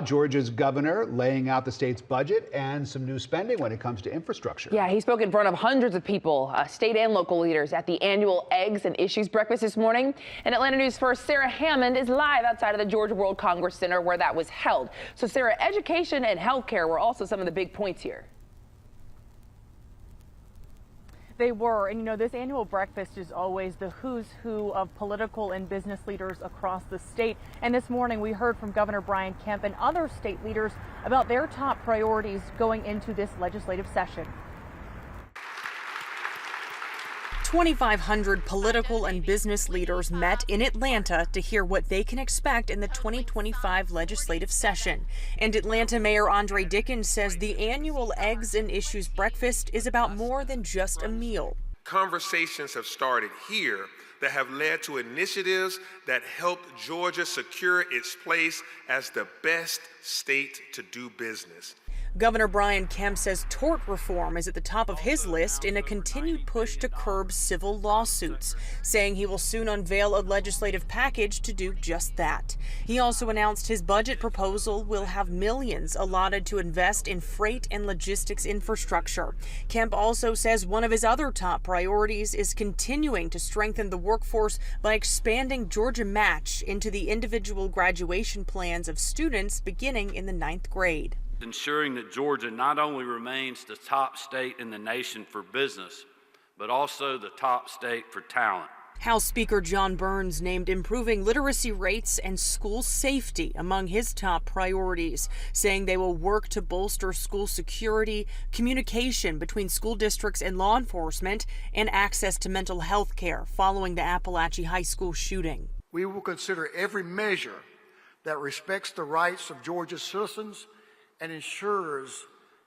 Georgia's governor laying out the state's budget and some new spending when it comes to infrastructure. Yeah, he spoke in front of hundreds of people, state and local leaders, at the annual Eggs and Issues breakfast this morning. And Atlanta News First, Sarah Hammond is live outside of the Georgia World Congress Center where that was held. So, Sarah, education and healthcare were also some of the big points here. They were. And, you know, this annual breakfast is always the who's who of political and business leaders across the state. And this morning we heard from Governor Kemp and other state leaders about their top priorities going into this legislative session. 2,500 political and business leaders met in Atlanta to hear what they can expect in the 2025 legislative session. And Atlanta Mayor Andre Dickens says the annual Eggs and Issues breakfast is about more than just a meal. Conversations have started here that have led to initiatives that helped Georgia secure its place as the best state to do business. Governor Kemp says tort reform is at the top of his list in a continued push to curb civil lawsuits, saying he will soon unveil a legislative package to do just that. He also announced his budget proposal will have millions allotted to invest in freight and logistics infrastructure. Kemp also says one of his other top priorities is continuing to strengthen the workforce by expanding Georgia Match into the individual graduation plans of students beginning in the 9th grade. Ensuring that Georgia not only remains the top state in the nation for business, but also the top state for talent. House Speaker John Burns named improving literacy rates and school safety among his top priorities, saying they will work to bolster school security, communication between school districts and law enforcement, and access to mental health care following the Appalachia High School shooting. We will consider every measure that respects the rights of Georgia's citizens and ensures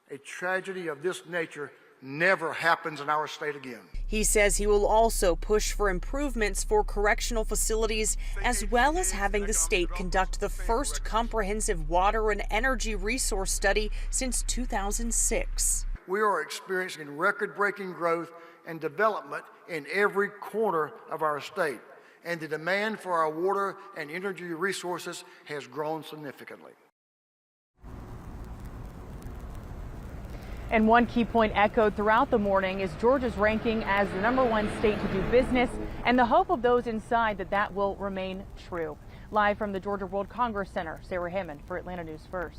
a tragedy of this nature never happens in our state again. He says he will also push for improvements for correctional facilities, as well as having the state conduct the first comprehensive water and energy resource study since 2006. We are experiencing record-breaking growth and development in every corner of our state, and the demand for our water and energy resources has grown significantly. And one key point echoed throughout the morning is Georgia's ranking as the #1 state to do business, and the hope of those inside that will remain true. Live from the Georgia World Congress Center, Sarah Hammond for Atlanta News First.